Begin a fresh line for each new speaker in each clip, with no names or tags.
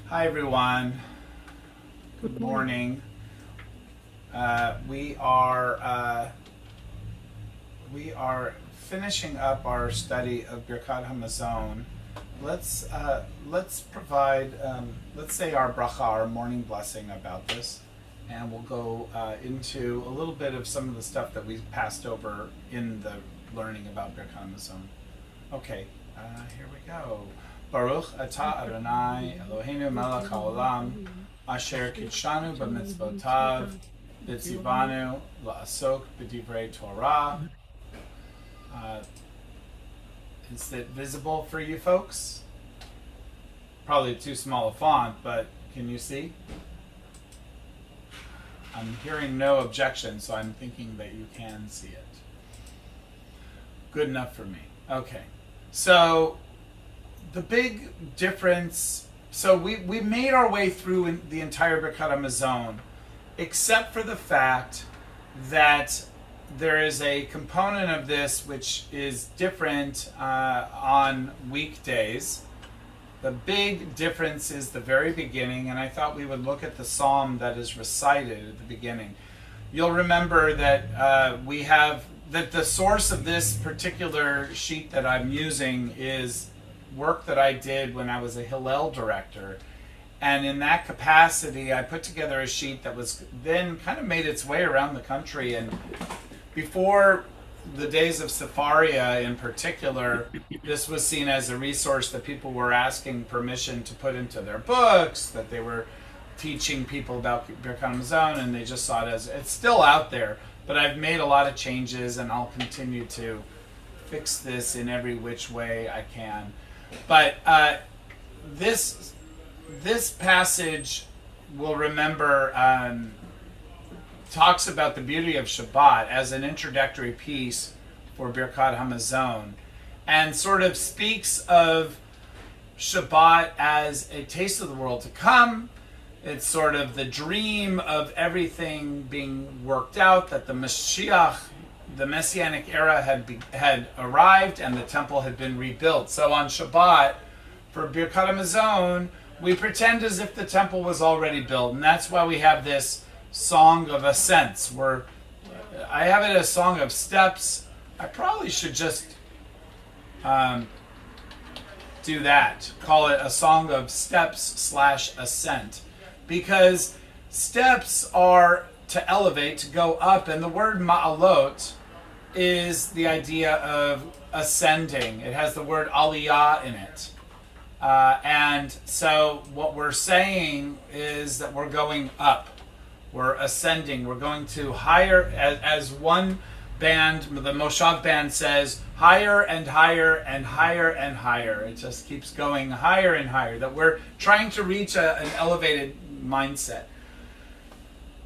Hi everyone. Good morning. We are finishing up our study of Birkat Hamazon. Let's provide let's say our bracha, our morning blessing about this, and we'll go into a little bit of some of the stuff that we passed over in the learning about Birkat Hamazon. Okay, here we go. Baruch atah Adonai Eloheinu melech haolam asher kitshanu b'mitzvotav v'tzivanu la'asok b'divrei Torah. Is it visible for you folks? Probably too small a font, but can you see? I'm hearing no objection, so I'm thinking that you can see it. Good enough for me. Okay, so the big difference, so we made our way through the entire Birkat Hamazon, except for the fact that there is a component of this which is different on weekdays. The big difference is the very beginning, and I thought we would look at the psalm that is recited at the beginning. You'll remember that we have, that the source of this particular sheet that I'm using is work that I did when I was a Hillel director. And in that capacity, I put together a sheet that was then kind of made its way around the country. And before the days of Sefaria in particular, this was seen as a resource that people were asking permission to put into their books, that they were teaching people about Birkat Hamazon, and they just saw it as, it's still out there, but I've made a lot of changes and I'll continue to fix this in every which way I can. But this passage, we'll remember, talks about the beauty of Shabbat as an introductory piece for Birkat Hamazon, and sort of speaks of Shabbat as a taste of the world to come. It's sort of the dream of everything being worked out, that the Mashiach, the Messianic era had arrived and the temple had been rebuilt. So on Shabbat, for Birkat Hamazon, we pretend as if the temple was already built, and that's why we have this song of ascents. I have it as song of steps. I probably should just do that. Call it a song of steps / ascent, because steps are to elevate, to go up, and the word ma'alot is the idea of ascending. It has the word aliyah in it. And so what we're saying is that we're going up. We're ascending. We're going to higher, as one band, the Moshav band says, higher and higher and higher and higher. It just keeps going higher and higher. That we're trying to reach an elevated mindset.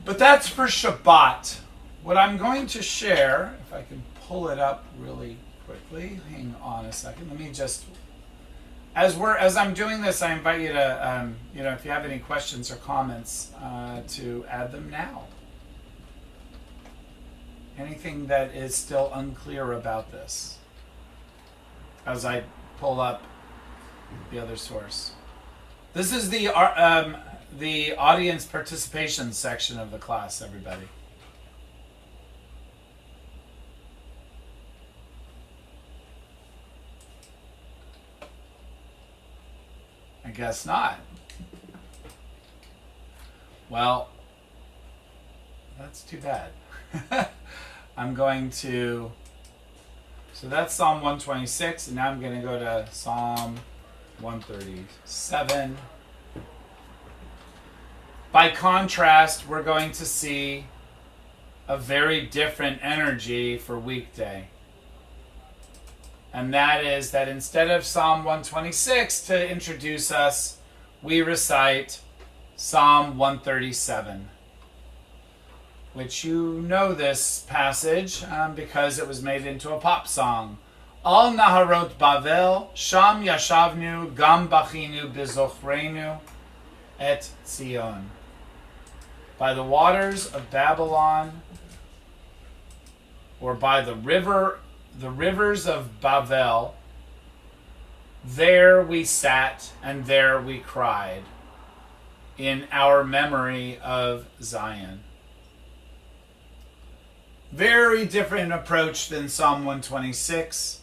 But that's for Shabbat. What I'm going to share, if I can pull it up really quickly, hang on a second. Let me just, as I'm doing this, I invite you to, if you have any questions or comments, to add them now. Anything that is still unclear about this, as I pull up the other source. This is the audience participation section of the class, everybody. I guess not. Well, that's too bad. I'm going to, so that's Psalm 126, and now I'm going to go to Psalm 137. By contrast, we're going to see a very different energy for weekday. And that is that instead of Psalm 126 to introduce us, we recite Psalm 137, which you know this passage because it was made into a pop song. Al Naharot Bavel, Sham Yashavnu, Gam Bachinu Bizochrenu et Zion. By the waters of Babylon, or by the rivers of Bavel, there we sat and there we cried. in our memory of Zion. Very different approach than Psalm 126.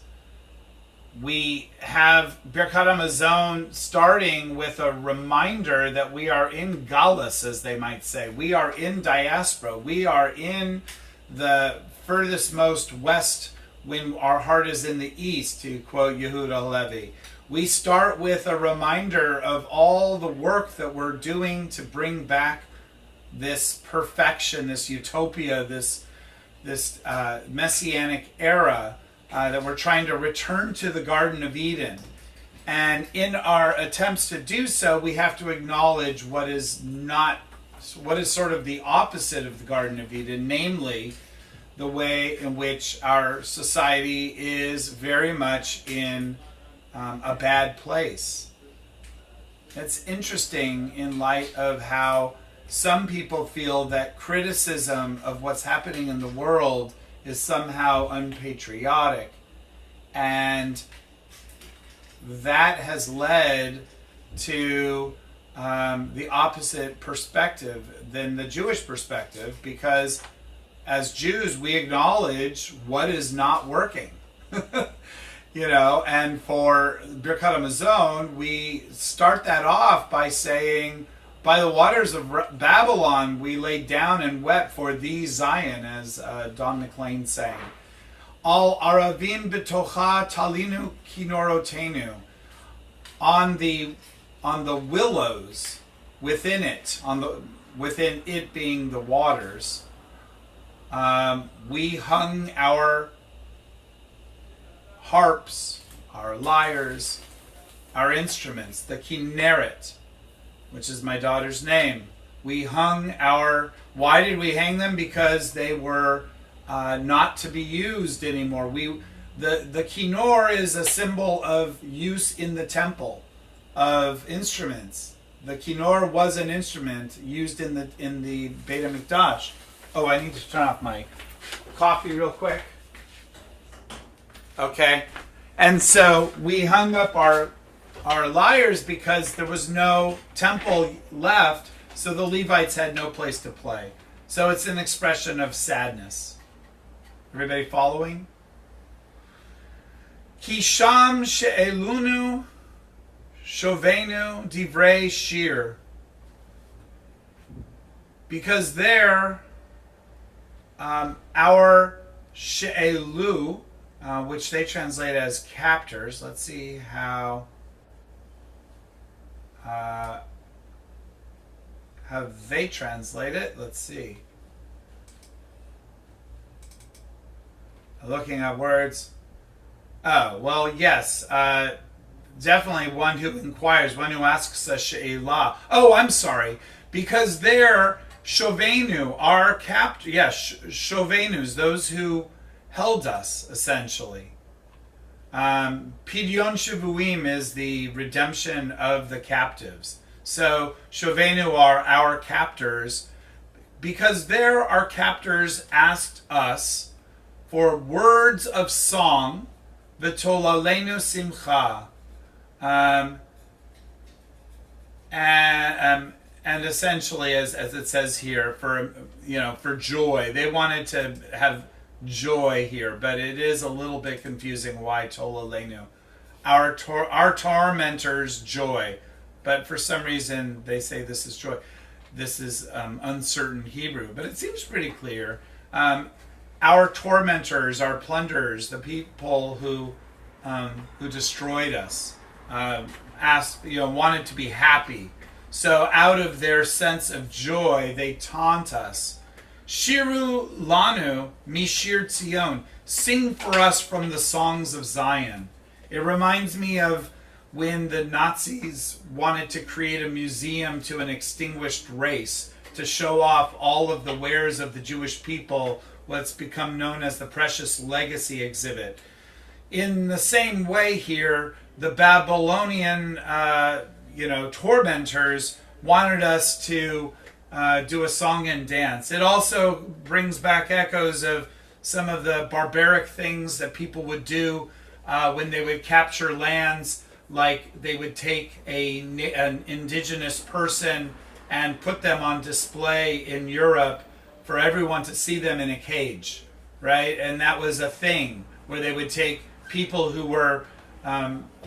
We have Birkat Hamazon starting with a reminder that we are in Galus, as they might say. We are in diaspora. We are in the furthest most west when our heart is in the east, to quote Yehuda Halevi. We start with a reminder of all the work that we're doing to bring back this perfection, this utopia, this messianic era, that we're trying to return to the Garden of Eden. And in our attempts to do so, we have to acknowledge what is sort of the opposite of the Garden of Eden, namely the way in which our society is very much in a bad place. It's interesting in light of how some people feel that criticism of what's happening in the world is somehow unpatriotic, and that has led to the opposite perspective than the Jewish perspective, because as Jews we acknowledge what is not working. And for Birkat Hamazon, we start that off by saying, by the waters of Babylon we laid down and wept for thee, Zion, as Don McLean sang. Al Aravim betocha talinu kinorotenu. On the willows within it, within it being the waters, we hung our harps, our lyres, our instruments, the kinneret, which is my daughter's name. We hung why did we hang them? Because they were not to be used anymore. The kinnor is a symbol of use in the temple of instruments. The kinnor was an instrument used in the Beit HaMikdash. Oh, I need to turn off my coffee real quick. Okay. And so we hung up our lyres because there was no temple left, so the Levites had no place to play. So it's an expression of sadness. Everybody following? Kisham she'elunu shovenu divrei shir. Because there, our she'elu, which they translate as captors. Let's see how they translate it. Let's see. Looking at words. Oh, well, yes. Definitely one who inquires, one who asks a she'elah. Oh, I'm sorry. Because they're shovenu, our captors. Yes, shovenus, those who held us, essentially. Pidyon Shavuim is the redemption of the captives. So Shovenu are our captors, because there our captors asked us for words of song, v'tolalenu simcha, and essentially, as it says here, for joy. They wanted to have joy here, but it is a little bit confusing why tolalenu. Our tormentors' joy, but for some reason they say this is joy. This is uncertain Hebrew, but it seems pretty clear. Our tormentors, our plunderers, the people who destroyed us, wanted to be happy. So out of their sense of joy, they taunt us. Shiru lanu mishir Tzion. Sing for us from the songs of Zion. It reminds me of when the Nazis wanted to create a museum to an extinguished race to show off all of the wares of the Jewish people, what's become known as the Precious Legacy exhibit. In the same way here, the Babylonian tormentors wanted us to do a song and dance. It also brings back echoes of some of the barbaric things that people would do when they would capture lands, like they would take an indigenous person and put them on display in Europe for everyone to see them in a cage, right? And that was a thing where they would take people who were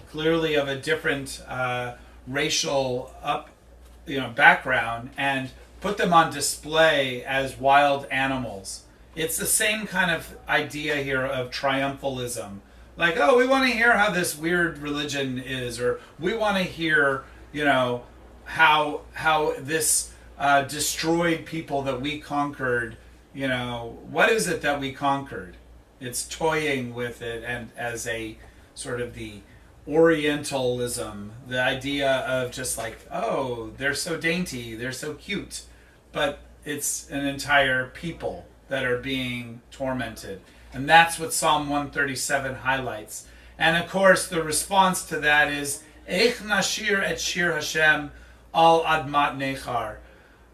clearly of a different racial background and put them on display as wild animals. It's the same kind of idea here of triumphalism. Like, oh, we want to hear how this weird religion is, or we want to hear, how this destroyed people that we conquered. What is it that we conquered? It's toying with it, and as a sort of the Orientalism, the idea of just like, oh, they're so dainty, they're so cute, but it's an entire people that are being tormented. And that's what Psalm 137 highlights. And of course, the response to that is, Eich nashir et shir Hashem al admat nechar.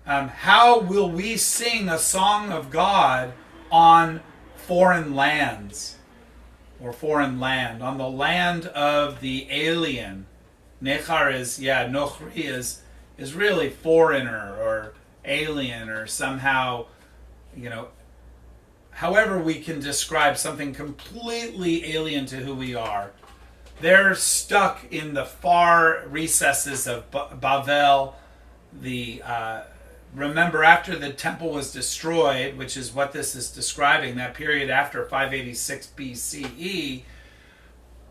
How will we sing a song of God on foreign lands? Or foreign land, on the land of the alien. Nechar is, nochri is really foreigner or alien or somehow, however we can describe something completely alien to who we are. They're stuck in the far recesses of Bavel. Remember, after the temple was destroyed, which is what this is describing, that period after 586 BCE,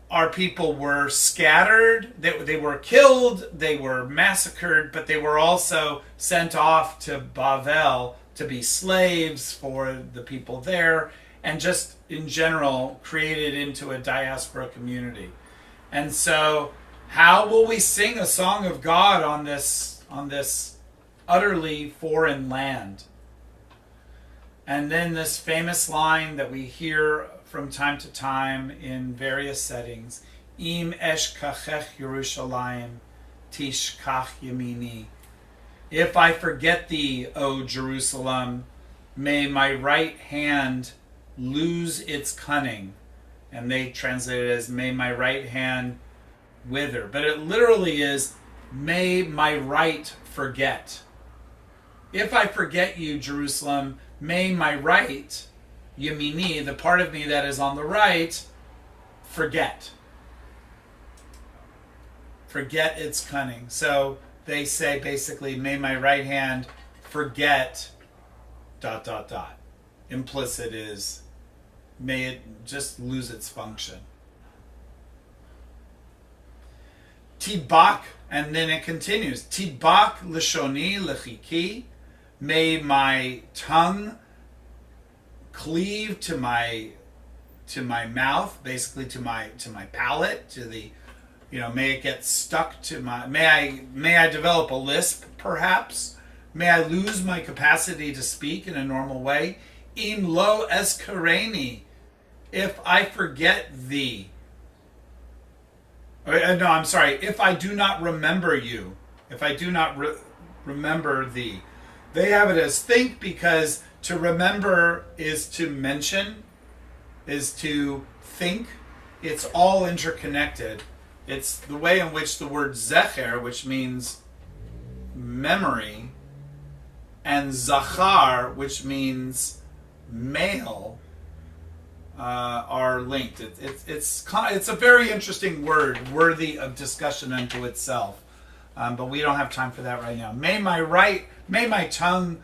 our people were scattered, they were killed, they were massacred, but they were also sent off to Bavel to be slaves for the people there, and just in general created into a diaspora community. And so, how will we sing a song of God on this utterly foreign land? And then this famous line that we hear from time to time in various settings, Im eshkachech Yerushalayim, tishkach yamini. If I forget thee, O Jerusalem, may my right hand lose its cunning. And they translate it as, may my right hand wither. But it literally is, may my right forget. If I forget you, Jerusalem, may my right, Yemini, the part of me that is on the right, forget. Forget its cunning. So they say basically, may my right hand forget ... Implicit is, may it just lose its function. Tibak, and then it continues. Tibak lishoni lechiki. May my tongue cleave to my mouth, basically to my palate, to the, may it get stuck to my. May I develop a lisp, perhaps. May I lose my capacity to speak in a normal way. Im lo eskareni, if I forget thee. No, I'm sorry. If I do not remember you, if I do not remember thee. They have it as think, because to remember is to mention, is to think. It's all interconnected. It's the way in which the word zecher, which means memory, and zachar, which means male, are linked. It's a very interesting word, worthy of discussion unto itself. But we don't have time for that right now. May my tongue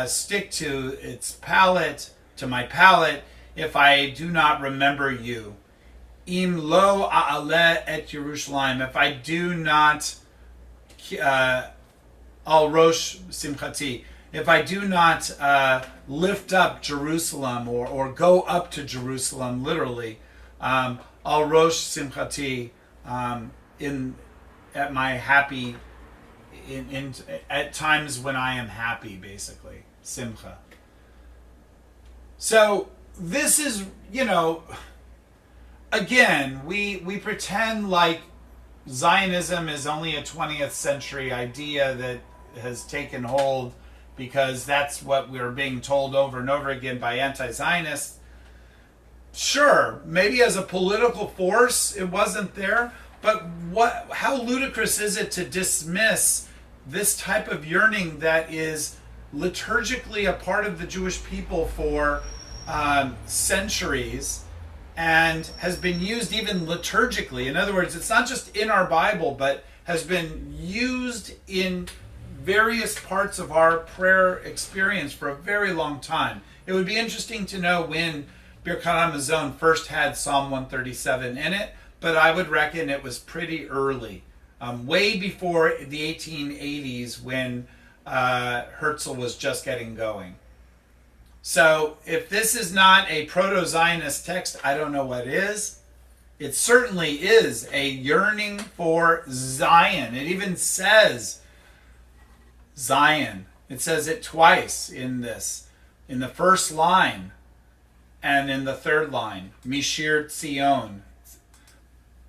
stick to its palate, to my palate, if I do not remember you. Im lo a'aleh et Yerushalayim, if I do not al rosh simchati, if I do not lift up Jerusalem or go up to Jerusalem, literally, al rosh simchati, at my happy, at times when I am happy, basically, simcha. So this is, again, we pretend like Zionism is only a 20th century idea that has taken hold because that's what we're being told over and over again by anti-Zionists. Sure, maybe as a political force it wasn't there, but how ludicrous is it to dismiss this type of yearning that is liturgically a part of the Jewish people for centuries and has been used even liturgically. In other words, it's not just in our Bible, but has been used in various parts of our prayer experience for a very long time. It would be interesting to know when Birkat HaMazon first had Psalm 137 in it, but I would reckon it was pretty early, way before the 1880s when Herzl was just getting going. So if this is not a proto-Zionist text, I don't know what is. It certainly is a yearning for Zion. It even says Zion. It says it twice in this. In the first line and in the third line. Mishir Tzion.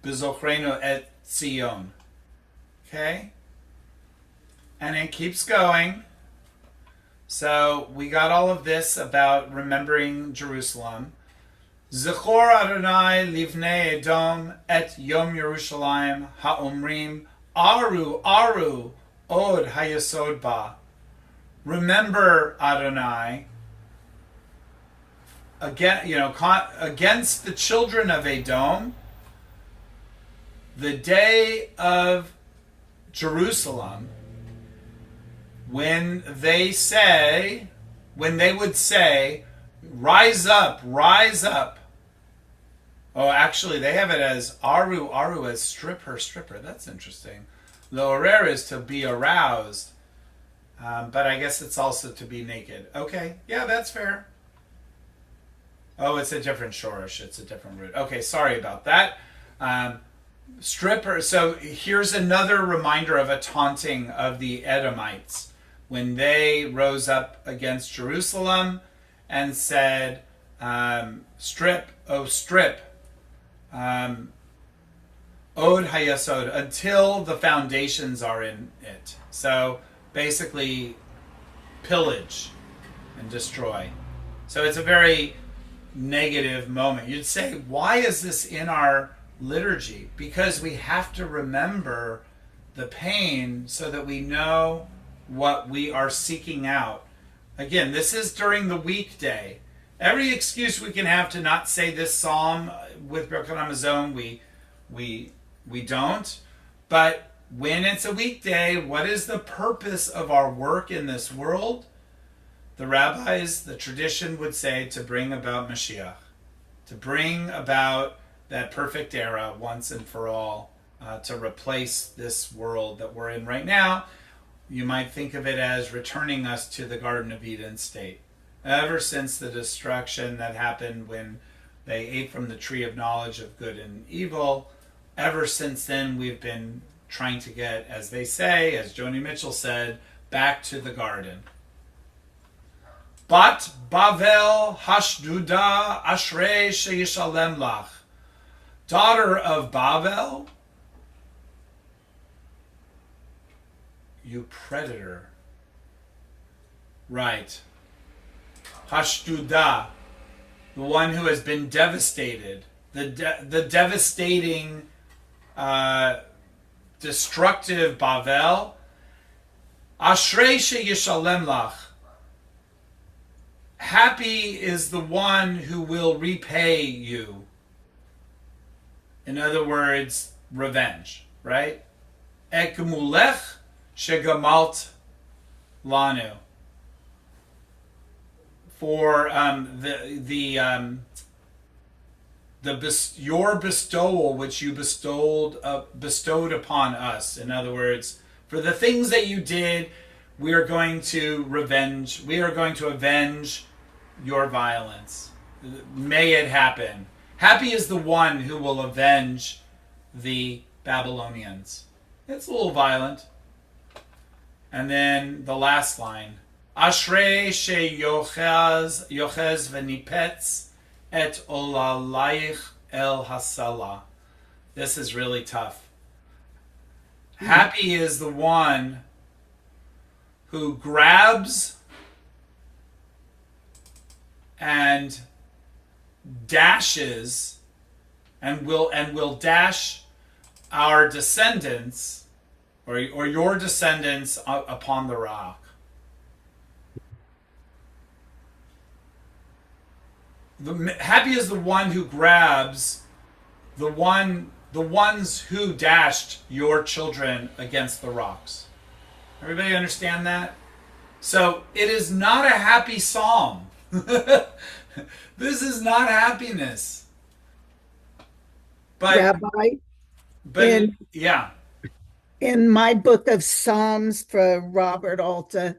Bizochrenu et Tzion. Okay? And it keeps going. So we got all of this about remembering Jerusalem. Zechor Adonai livnei Edom et Yom Yerushalayim ha'omrim Aru Aru od hayasod ba. Remember Adonai against the children of Edom the day of Jerusalem, when they would say, rise up, rise up. Oh, actually, they have it as Aru, Aru, as stripper, stripper. That's interesting. Lo'orer is to be aroused. But I guess it's also to be naked. Okay, yeah, that's fair. Oh, it's a different shorish. It's a different root. Okay, sorry about that. Stripper. So here's another reminder of a taunting of the Edomites when they rose up against Jerusalem and said, strip, oh strip, od hayasod, until the foundations are in it. So basically pillage and destroy. So it's a very negative moment. You'd say, why is this in our liturgy? Because we have to remember the pain so that we know what we are seeking out. Again, this is during the weekday. Every excuse we can have to not say this psalm with Birkat HaMazon, we don't. But when it's a weekday, what is the purpose of our work in this world? The rabbis, the tradition would say, to bring about Mashiach, to bring about that perfect era once and for all, to replace this world that we're in right now. You might think of it as returning us to the Garden of Eden state. Ever since the destruction that happened when they ate from the tree of knowledge of good and evil, ever since then we've been trying to get, as they say, as Joni Mitchell said, back to the garden. Bat Bavel Hashduda Ashrei Sheyishalem Lach. Daughter of Bavel, you predator. Right. Hashduda, the one who has been devastated. The devastating, destructive Bavel. Ashrei Sheyishalem Lach. Happy is the one who will repay you. In other words, revenge, right? Ekmulech shegamalt lanu. For your bestowal which you bestowed upon us. In other words, for the things that you did, we are going to revenge. We are going to avenge your violence. May it happen. Happy is the one who will avenge the Babylonians. It's a little violent. And then the last line. Ashrei she yochez v'nipetz et olalayich el hasala. This is really tough. Happy is the one who grabs and dashes and will dash our descendants or your descendants upon the rock. Happy is the one who grabs the ones who dashed your children against the rocks. Everybody understand that? So it is not a happy psalm. This is not happiness.
Rabbi,
But
in
yeah,
in my book of Psalms for Robert Alta,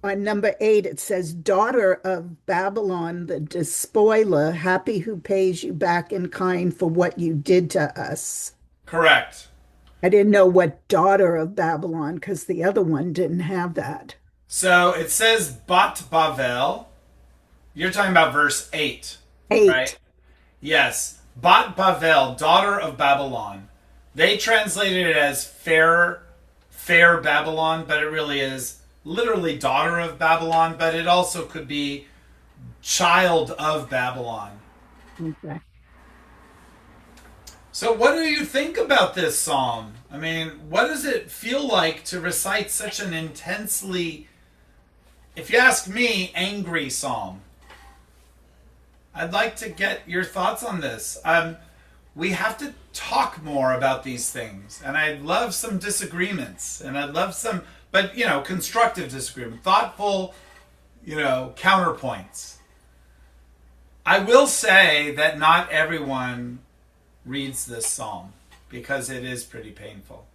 on number 8, it says, "Daughter of Babylon, the despoiler, happy who pays you back in kind for what you did to us."
correct.
I didn't know what daughter of Babylon because the other one didn't have that.
So it says Bat Bavel. You're talking about verse 8, right?
8.
Yes. Bat Bavel, daughter of Babylon. They translated it as fair Babylon, but it really is literally daughter of Babylon, but it also could be child of Babylon.
Okay.
So, what do you think about this psalm? I mean, what does it feel like to recite such an intensely, if you ask me, angry psalm? I'd like to get your thoughts on this. We have to talk more about these things, and I'd love some disagreements, and I'd love some, but constructive disagreement, thoughtful, counterpoints. I will say that not everyone reads this psalm because it is pretty painful.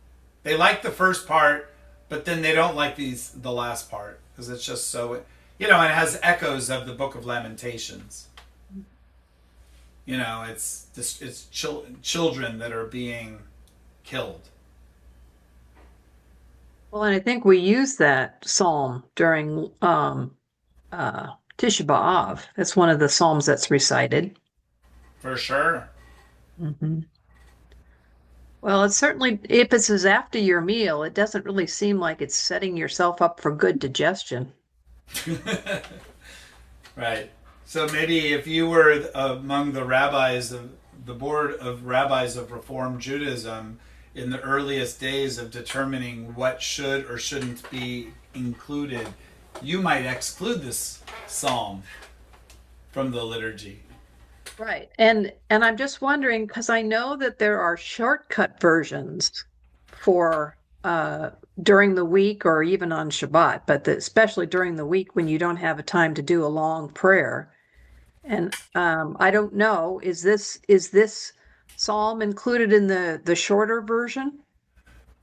They like the first part, but then they don't like the last part because it's just so, it has echoes of the Book of Lamentations. It's children that are being killed.
Well, and I think we use that psalm during Tisha B'Av. That's one of the psalms that's recited.
For sure.
Hmm. Well, it's certainly, if it says after your meal, it doesn't really seem like it's setting yourself up for good digestion.
Right. So maybe if you were among the rabbis of the board of rabbis of Reform Judaism in the earliest days of determining what should or shouldn't be included, you might exclude this psalm from the liturgy.
Right. And I'm just wondering, because I know that there are shortcut versions for during the week or even on Shabbat, but especially during the week when you don't have a time to do a long prayer. And I don't know, is this psalm included in the shorter version?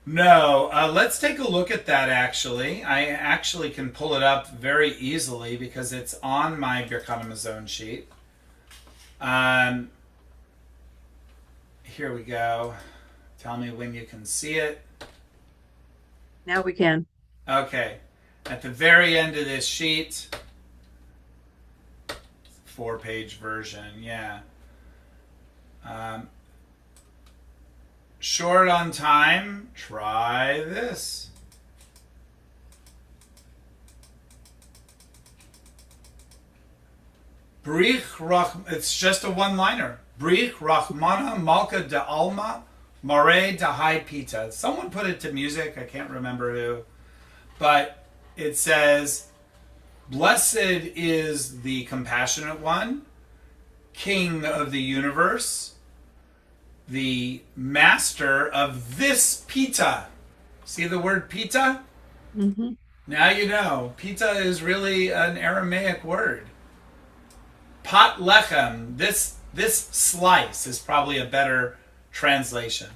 No, let's take a look at that actually. I actually can pull it up very easily because it's on my Birkat Hamazon sheet. Here we go. Tell me when you can see it.
Now we can.
Okay. At the very end of this sheet, 4-page version, yeah. Short on time, try this. It's just a one-liner. Brich Rachmana Malka de Alma Mare de Hai Pita. Someone put it to music, I can't remember who. But it says, "Blessed is the compassionate one, King of the universe, the master of this pita." See the word pita?
Mm-hmm.
Now you know. Pita is really an Aramaic word. Pat lechem, this slice is probably a better translation.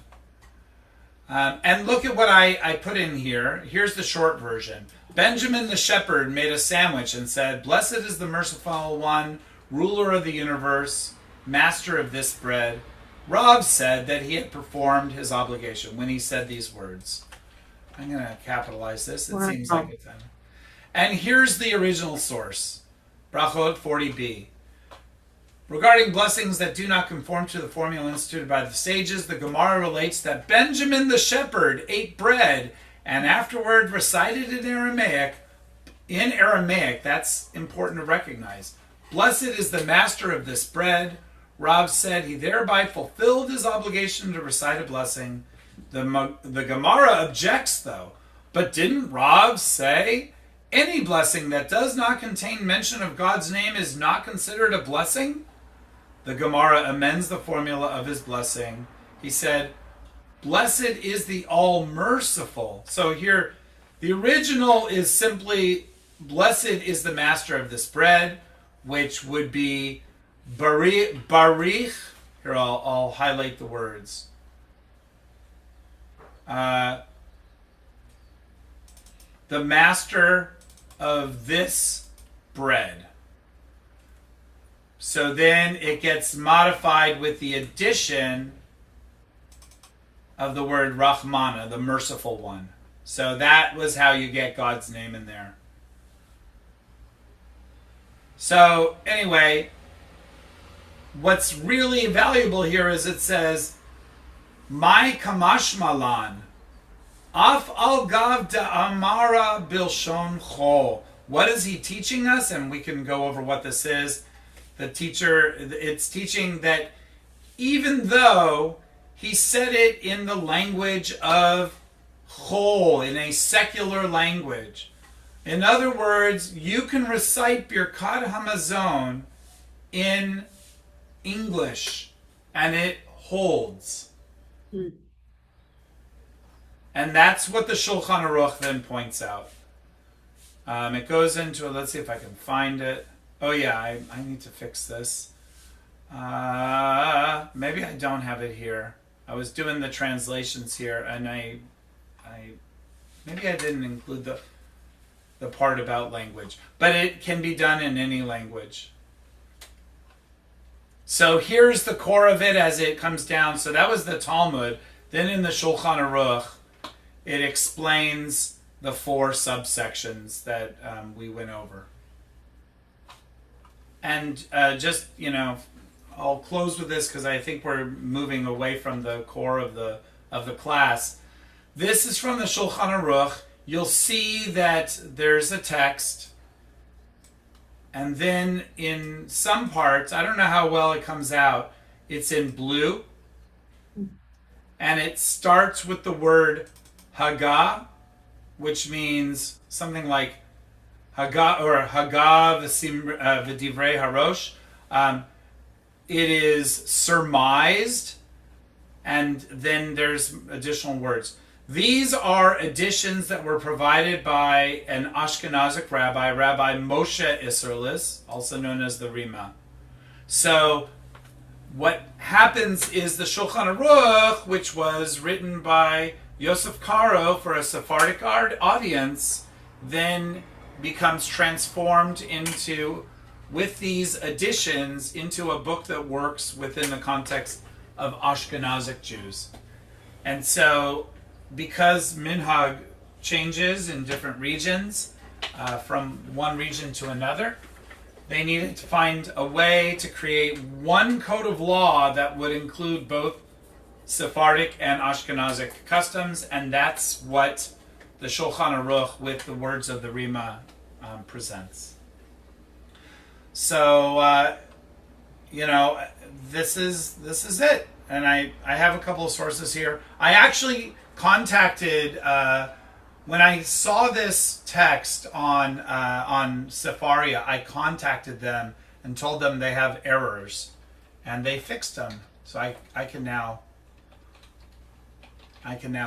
And look at what I put in here. Here's the short version. Benjamin the shepherd made a sandwich and said, "Blessed is the merciful one, ruler of the universe, master of this bread." Rav said that he had performed his obligation when he said these words. I'm going to capitalize this. It seems like it's done. And here's the original source. Brachot 40b. Regarding blessings that do not conform to the formula instituted by the sages, the Gemara relates that Benjamin the shepherd ate bread and afterward recited in Aramaic. In Aramaic, that's important to recognize. "Blessed is the master of this bread." Rav said he thereby fulfilled his obligation to recite a blessing. The Gemara objects, though. But didn't Rav say any blessing that does not contain mention of God's name is not considered a blessing? The Gemara amends the formula of his blessing. He said, blessed is the all-merciful. So here, the original is simply, blessed is the master of this bread, which would be Barich. Here, I'll highlight the words. The master of this bread. So then it gets modified with the addition of the word Rahmana, the merciful one. So that was how you get God's name in there. So anyway, what's really valuable here is it says, my kamashmalan, af al gav de amara bilshon chol. What is he teaching us? And we can go over what this is. It's teaching that even though he said it in the language of chol, in a secular language, in other words, you can recite Birkat Hamazon in English, and it holds. And that's what the Shulchan Aruch then points out. It goes into, let's see if I can find it. Oh yeah, I need to fix this. Maybe I don't have it here. I was doing the translations here, and maybe I didn't include the part about language. But it can be done in any language. So here's the core of it as it comes down. So that was the Talmud. Then in the Shulchan Aruch, it explains the 4 subsections that we went over. And just, I'll close with this because I think we're moving away from the core of the class. This is from the Shulchan Aruch. You'll see that there's a text. And then in some parts, I don't know how well it comes out, it's in blue. And it starts with the word Haggah, which means something like Haggah or Haggah v'divrei harosh. It is surmised, and then there's additional words. These are additions that were provided by an Ashkenazic rabbi, Rabbi Moshe Isserlis, also known as the Rima. So what happens is the Shulchan Aruch, which was written by Yosef Karo for a Sephardic audience, then becomes transformed into, with these additions, into a book that works within the context of Ashkenazic Jews. And so, because minhag changes in different regions, from one region to another, they needed to find a way to create one code of law that would include both Sephardic and Ashkenazic customs, and that's what the Shulchan Aruch with the words of the Rima presents. So, this is it. And I have a couple of sources here. I actually contacted, when I saw this text on Sefaria, I contacted them and told them they have errors, and they fixed them. So I can now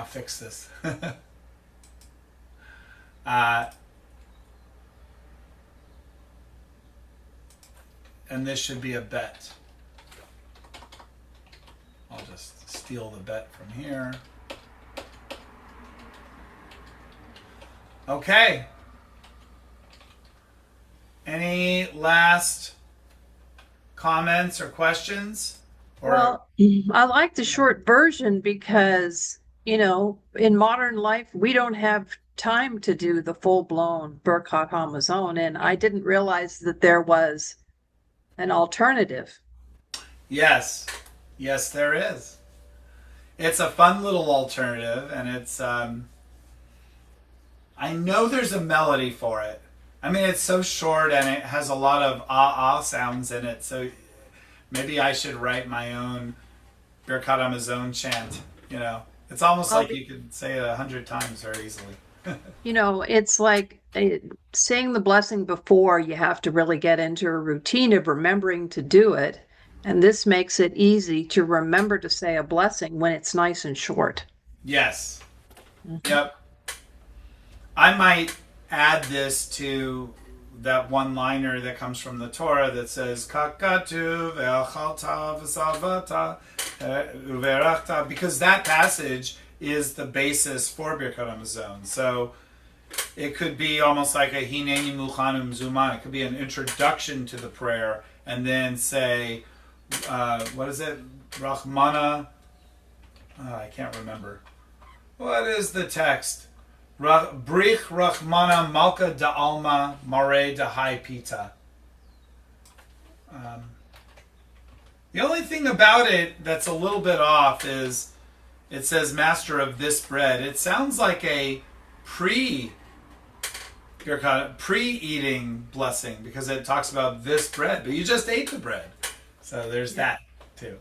fix this. And this should be a bet. I'll just steal the bet from here. Okay. Any last comments or questions?
Well, I like the short version because, in modern life, we don't have time to do the full-blown Birkat Hamazon, and I didn't realize that there was an alternative.
Yes, there is. It's a fun little alternative, and it's, I know there's a melody for it. I mean, it's so short, and it has a lot of ah sounds in it, so maybe I should write my own Birkat Hamazon chant, It's almost
Well,
like you could say it 100 times very easily.
it's like saying the blessing before you have to really get into a routine of remembering to do it. And this makes it easy to remember to say a blessing when it's nice and short.
Yes.
Mhm.
Yep. I might add this to that one-liner that comes from the Torah that says "Kakatu ve'achalta v'salvata uverachta," because that passage is the basis for Birkat Hamazon. So it could be almost like a Hineni Muchanum Zuman. It could be an introduction to the prayer, and then say, what is it? Rahmana. I can't remember. What is the text? Brich Rachmana Malka da Alma Mare da Hai Pita. The only thing about it that's a little bit off is it says master of this bread. It sounds like a pre-eating blessing because it talks about this bread, but you just ate the bread. So there's that too.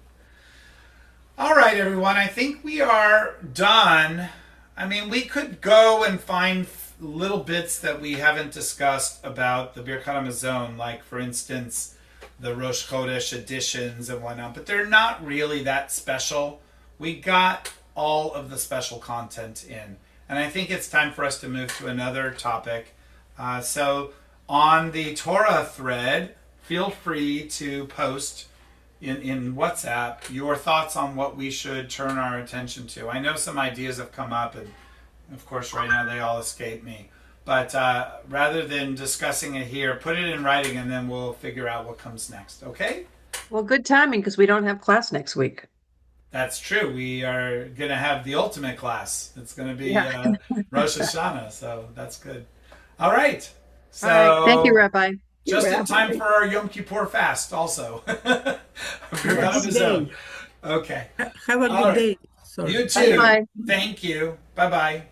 All right, everyone. I think we are done. I mean, we could go and find little bits that we haven't discussed about the Birkat Hamazon, like, for instance, the Rosh Chodesh editions and whatnot, but they're not really that special. We got all of the special content in. And I think it's time for us to move to another topic. So on the Torah thread, feel free to post in WhatsApp your thoughts on what we should turn our attention to. I know some ideas have come up, and of course right now they all escape me. But rather than discussing it here, put it in writing and then we'll figure out what comes next, okay?
Well, good timing because we don't have class next week.
That's true. We are going to have the ultimate class. It's going to be
Yeah.
Rosh Hashanah, so that's good. All right. So
All right. Thank you, Rabbi.
just
You're
in time
right.
for our Yom Kippur fast also. Birkat
Yes.
Hamazon. Okay.
Have a
All
good
right.
day. Sorry.
You too.
Bye.
Thank you. Bye-bye.